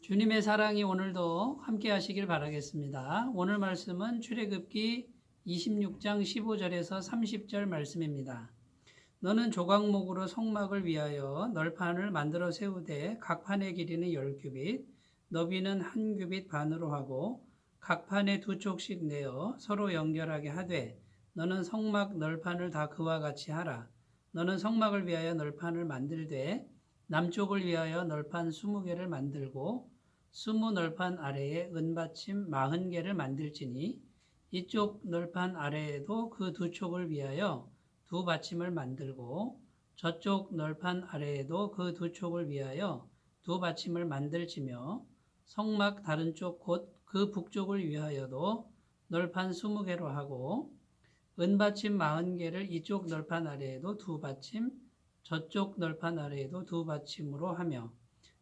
주님의 사랑이 오늘도 함께 하시길 바라겠습니다. 오늘 말씀은 출애굽기 26장 15절에서 30절 말씀입니다. 너는 조각목으로 성막을 위하여 널판을 만들어 세우되 각 판의 길이는 10규빗, 너비는 1규빗 반으로 하고 각 판에 2쪽씩 내어 서로 연결하게 하되 너는 성막 널판을 다 그와 같이 하라. 너는 성막을 위하여 널판을 만들되 남쪽을 위하여 널판 20개를 만들고 20 널판 아래에 은받침 40개를 만들지니 이쪽 널판 아래에도 그 2쪽을 위하여 2받침을 만들고 저쪽 널판 아래에도 그 2쪽을 위하여 2받침을 만들지며 성막 다른 쪽 곧 그 북쪽을 위하여도 널판 20개로 하고 은받침 40개를 이쪽 널판 아래에도 2받침 저쪽 널판 아래에도 2받침으로 하며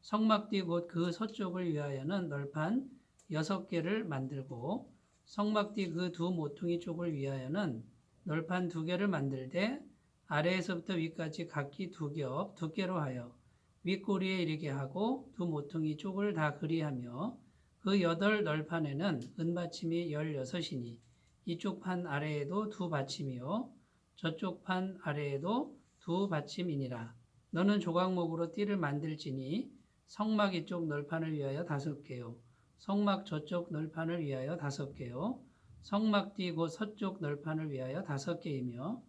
성막뒤 곧 그 서쪽을 위하여는 널판 6개를 만들고 성막뒤 그 2 모퉁이 쪽을 위하여는 널판 2개를 만들되 아래에서부터 위까지 각기 2겹 두께로 하여 윗꼬리에 이르게 하고 2 모퉁이 쪽을 다 그리하며 그 8 널판에는 은받침이 16이니 이쪽 판 아래에도 2받침이요 저쪽 판 아래에도 2받침이니라. 너는 조각목으로 띠를 만들지니 성막 이쪽 널판을 위하여 5개요 성막 저쪽 널판을 위하여 5개요 성막 뒤 곧 서쪽 널판을 위하여 5개이며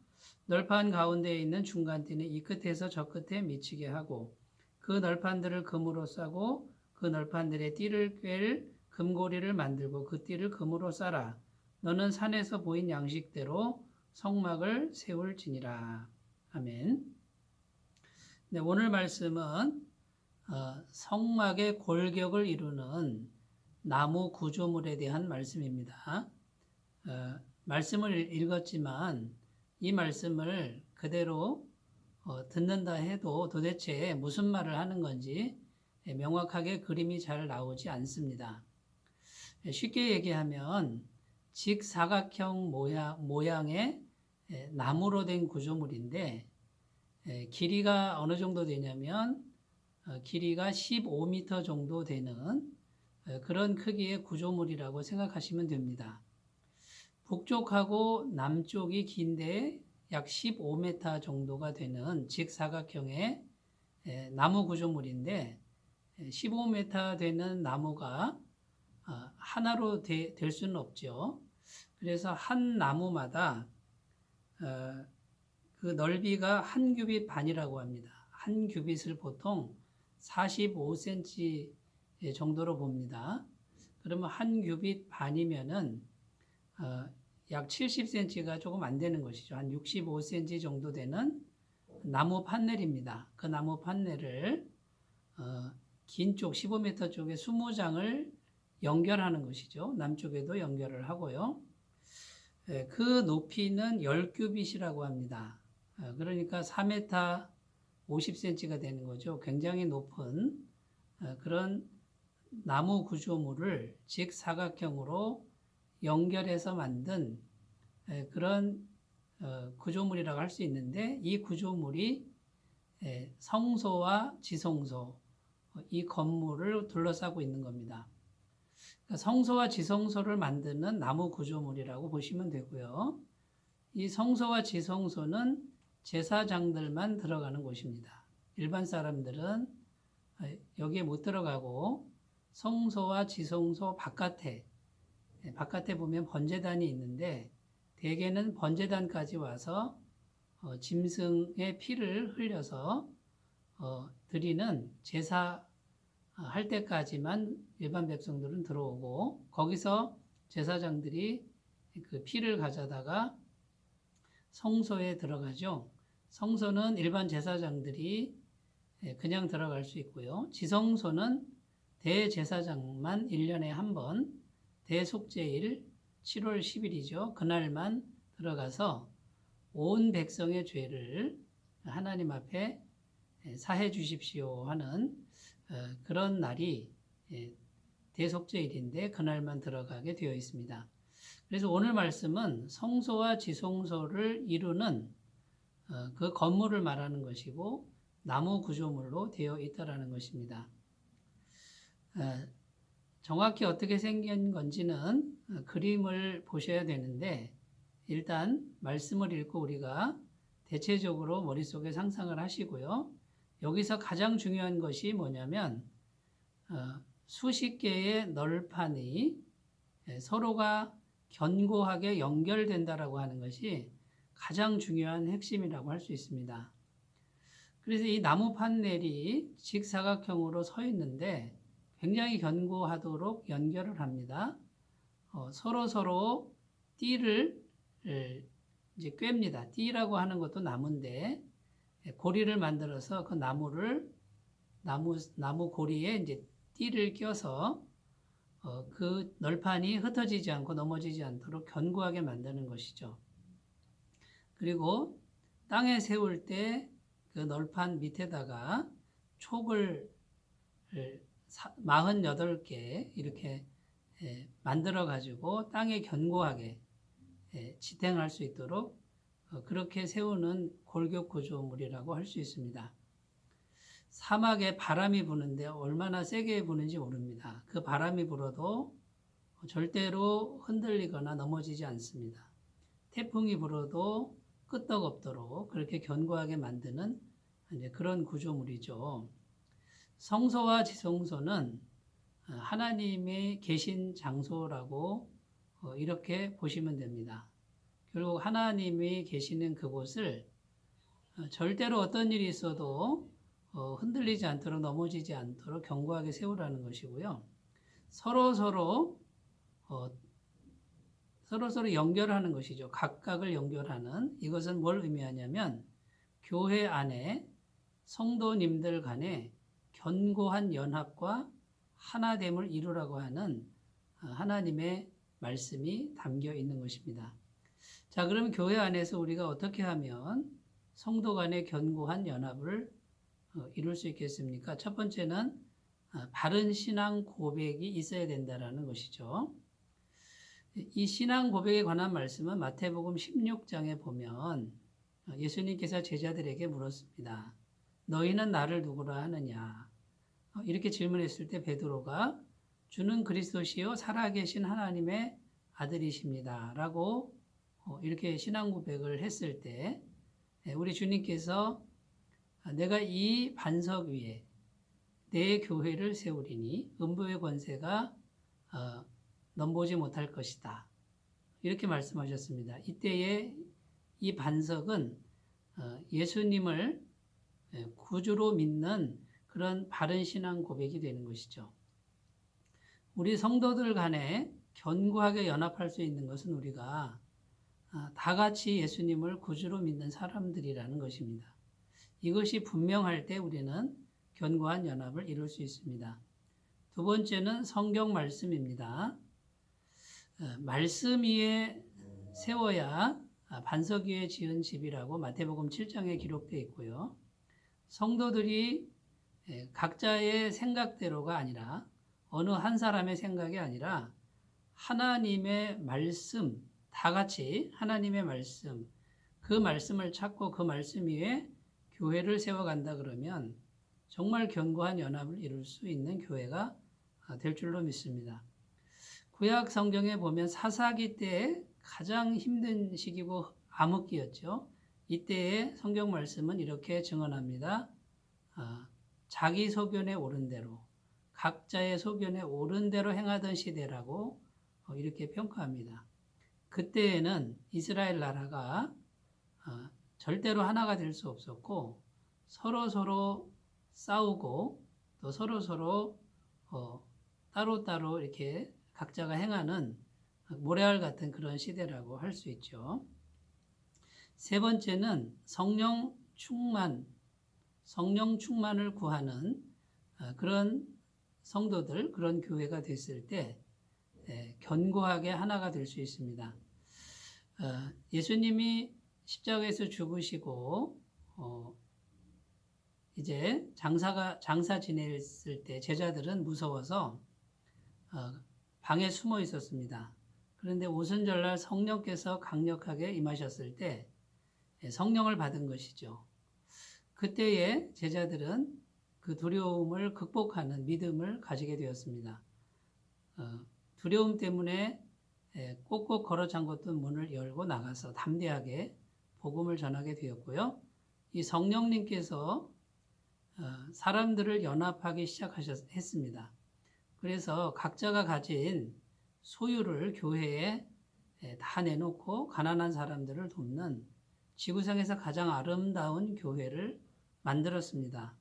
널판 가운데에 있는 중간띠는 이 끝에서 저 끝에 미치게 하고 그 널판들을 금으로 싸고 그 널판들의 띠를 꿰 금고리를 만들고 그 띠를 금으로 싸라. 너는 산에서 보인 양식대로 성막을 세울지니라. 아멘. 네, 오늘 말씀은 성막의 골격을 이루는 나무 구조물에 대한 말씀입니다. 말씀을 읽었지만 이 말씀을 그대로 듣는다 해도 도대체 무슨 말을 하는 건지 명확하게 그림이 잘 나오지 않습니다. 쉽게 얘기하면 직사각형 모양의 나무로 된 구조물인데 길이가 어느 정도 되냐면 길이가 15m 정도 되는 그런 크기의 구조물이라고 생각하시면 됩니다. 북쪽하고 남쪽이 긴데 약 15m 정도가 되는 직사각형의 나무 구조물인데 15m 되는 나무가 하나로 될 수는 없죠. 그래서 한 나무마다 그 넓이가 1규빗 반이라고 합니다. 1규빗을 보통 45cm 정도로 봅니다. 그러면 1규빗 반이면은 약 70cm가 조금 안 되는 것이죠. 한 65cm 정도 되는 나무 판넬입니다. 그 나무 판넬을 긴 쪽 15m 쪽에 20장을 연결하는 것이죠. 남쪽에도 연결을 하고요. 그 높이는 10규빗이라고 합니다. 그러니까 4m 50cm가 되는 거죠. 굉장히 높은 그런 나무 구조물을 직사각형으로 연결해서 만든 그런 구조물이라고 할 수 있는데 이 구조물이 성소와 지성소 이 건물을 둘러싸고 있는 겁니다. 성소와 지성소를 만드는 나무 구조물이라고 보시면 되고요. 이 성소와 지성소는 제사장들만 들어가는 곳입니다. 일반 사람들은 여기에 못 들어가고 성소와 지성소 바깥에 보면 번제단이 있는데 대개는 번제단까지 와서 짐승의 피를 흘려서 드리는 제사 할 때까지만 일반 백성들은 들어오고 거기서 제사장들이 그 피를 가져다가 성소에 들어가죠. 성소는 일반 제사장들이 그냥 들어갈 수 있고요. 지성소는 대제사장만 1년에 한 번 대속죄일 7월 10일이죠. 그날만 들어가서 온 백성의 죄를 하나님 앞에 사해 주십시오 하는 그런 날이 대속죄일인데 그날만 들어가게 되어 있습니다. 그래서 오늘 말씀은 성소와 지성소를 이루는 그 건물을 말하는 것이고 나무 구조물로 되어 있다라는 것입니다. 어, 정확히 어떻게 생긴 건지는 그림을 보셔야 되는데 일단 말씀을 읽고 우리가 대체적으로 머릿속에 상상을 하시고요. 여기서 가장 중요한 것이 뭐냐면 수십 개의 널판이 서로가 견고하게 연결된다라고 하는 것이 가장 중요한 핵심이라고 할 수 있습니다. 그래서 이 나무 판넬이 직사각형으로 서 있는데 굉장히 견고하도록 연결을 합니다. 서로 띠를 이제 꿰입니다. 띠라고 하는 것도 나무인데 고리를 만들어서 그 나무 고리에 이제 띠를 껴서 그 널판이 흩어지지 않고 넘어지지 않도록 견고하게 만드는 것이죠. 그리고 땅에 세울 때 그 널판 밑에다가 촉을 48개 이렇게 만들어 가지고 땅에 견고하게 지탱할 수 있도록 그렇게 세우는 골격 구조물이라고 할 수 있습니다. 사막에 바람이 부는데 얼마나 세게 부는지 모릅니다. 그 바람이 불어도 절대로 흔들리거나 넘어지지 않습니다. 태풍이 불어도 끄떡없도록 그렇게 견고하게 만드는 이제 그런 구조물이죠. 성소와 지성소는 하나님이 계신 장소라고 이렇게 보시면 됩니다. 결국 하나님이 계시는 그곳을 절대로 어떤 일이 있어도 흔들리지 않도록 넘어지지 않도록 견고하게 세우라는 것이고요. 서로 연결하는 것이죠. 각각을 연결하는 이것은 뭘 의미하냐면 교회 안에 성도님들 간에 견고한 연합과 하나됨을 이루라고 하는 하나님의 말씀이 담겨 있는 것입니다. 자, 그러면 교회 안에서 우리가 어떻게 하면 성도 간의 견고한 연합을 이룰 수 있겠습니까? 첫 번째는 바른 신앙 고백이 있어야 된다는 것이죠. 이 신앙 고백에 관한 말씀은 마태복음 16장에 보면 예수님께서 제자들에게 물었습니다. 너희는 나를 누구라 하느냐? 이렇게 질문했을 때 베드로가 주는 그리스도시요 살아계신 하나님의 아들이십니다. 라고 이렇게 신앙 고백을 했을 때 우리 주님께서 내가 이 반석 위에 내 교회를 세우리니 음부의 권세가 넘보지 못할 것이다. 이렇게 말씀하셨습니다. 이때에 이 반석은 예수님을 구주로 믿는 그런 바른 신앙 고백이 되는 것이죠. 우리 성도들 간에 견고하게 연합할 수 있는 것은 우리가 다 같이 예수님을 구주로 믿는 사람들이라는 것입니다. 이것이 분명할 때 우리는 견고한 연합을 이룰 수 있습니다. 두 번째는 성경 말씀입니다. 말씀 위에 세워야 반석 위에 지은 집이라고 마태복음 7장에 기록되어 있고요. 성도들이 각자의 생각대로가 아니라 어느 한 사람의 생각이 아니라 하나님의 말씀, 다 같이 하나님의 말씀, 그 말씀을 찾고 그 말씀 위에 교회를 세워간다 그러면 정말 견고한 연합을 이룰 수 있는 교회가 될 줄로 믿습니다. 구약 성경에 보면 사사기 때 가장 힘든 시기고 암흑기였죠. 이때의 성경 말씀은 이렇게 증언합니다. 자기 소견에 옳은 대로 각자의 소견에 옳은 대로 행하던 시대라고 이렇게 평가합니다. 그때에는 이스라엘 나라가 절대로 하나가 될 수 없었고 서로 싸우고 또 서로 따로따로 이렇게 각자가 행하는 모래알 같은 그런 시대라고 할 수 있죠. 세 번째는 성령 충만을 구하는 그런 성도들, 그런 교회가 됐을 때 견고하게 하나가 될 수 있습니다. 예수님이 십자가에서 죽으시고 이제 장사 지냈을 때 제자들은 무서워서 방에 숨어 있었습니다. 그런데 오순절날 성령께서 강력하게 임하셨을 때 성령을 받은 것이죠. 그때에 제자들은 그 두려움을 극복하는 믿음을 가지게 되었습니다. 두려움 때문에 꼭꼭 걸어 잠궜던 문을 열고 나가서 담대하게 복음을 전하게 되었고요. 이 성령님께서 사람들을 연합하기 시작했습니다. 그래서 각자가 가진 소유를 교회에 다 내놓고 가난한 사람들을 돕는 지구상에서 가장 아름다운 교회를 만들었습니다.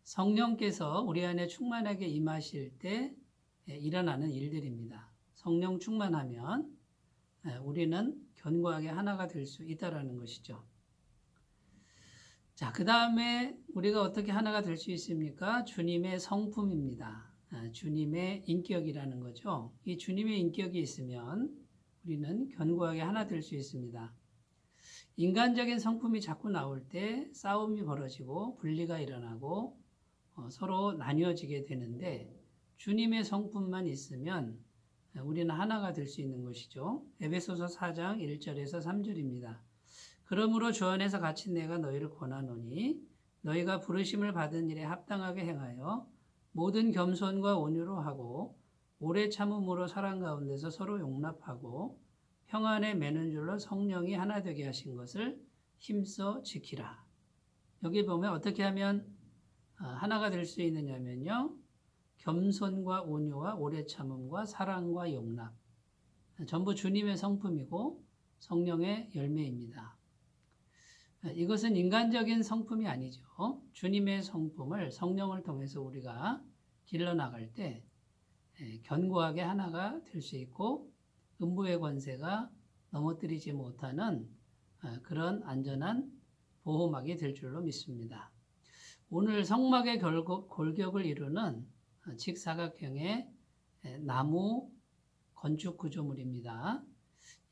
성령께서 우리 안에 충만하게 임하실 때 일어나는 일들입니다. 성령 충만하면 우리는 견고하게 하나가 될 수 있다는 것이죠. 자, 그 다음에 우리가 어떻게 하나가 될 수 있습니까? 주님의 성품입니다. 주님의 인격이라는 거죠. 이 주님의 인격이 있으면 우리는 견고하게 하나 될 수 있습니다. 인간적인 성품이 자꾸 나올 때 싸움이 벌어지고 분리가 일어나고 서로 나뉘어지게 되는데 주님의 성품만 있으면 우리는 하나가 될 수 있는 것이죠. 에베소서 4장 1절에서 3절입니다. 그러므로 주 안에서 갇힌 내가 너희를 권하노니 너희가 부르심을 받은 일에 합당하게 행하여 모든 겸손과 온유로 하고 오래 참음으로 사랑 가운데서 서로 용납하고 평안에 매는 줄로 성령이 하나 되게 하신 것을 힘써 지키라. 여기 보면 어떻게 하면 하나가 될 수 있느냐면요. 겸손과 온유와 오래 참음과 사랑과 용납. 전부 주님의 성품이고 성령의 열매입니다. 이것은 인간적인 성품이 아니죠. 주님의 성품을 성령을 통해서 우리가 길러나갈 때 견고하게 하나가 될 수 있고 음부의 권세가 넘어뜨리지 못하는 그런 안전한 보호막이 될 줄로 믿습니다. 오늘 성막의 골격을 이루는 직사각형의 나무 건축 구조물입니다.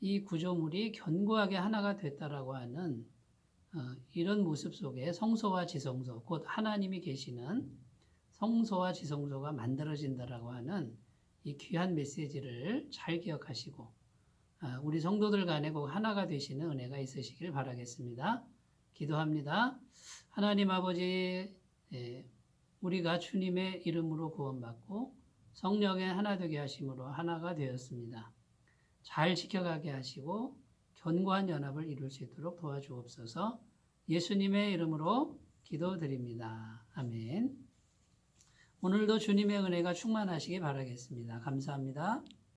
이 구조물이 견고하게 하나가 됐다라고 하는 이런 모습 속에 성소와 지성소, 곧 하나님이 계시는 성소와 지성소가 만들어진다라고 하는 이 귀한 메시지를 잘 기억하시고 우리 성도들 간에 꼭 하나가 되시는 은혜가 있으시길 바라겠습니다. 기도합니다. 하나님 아버지, 우리가 주님의 이름으로 구원받고 성령의 하나 되게 하심으로 하나가 되었습니다. 잘 지켜가게 하시고 견고한 연합을 이룰 수 있도록 도와주옵소서. 예수님의 이름으로 기도드립니다. 아멘. 오늘도 주님의 은혜가 충만하시기 바라겠습니다. 감사합니다.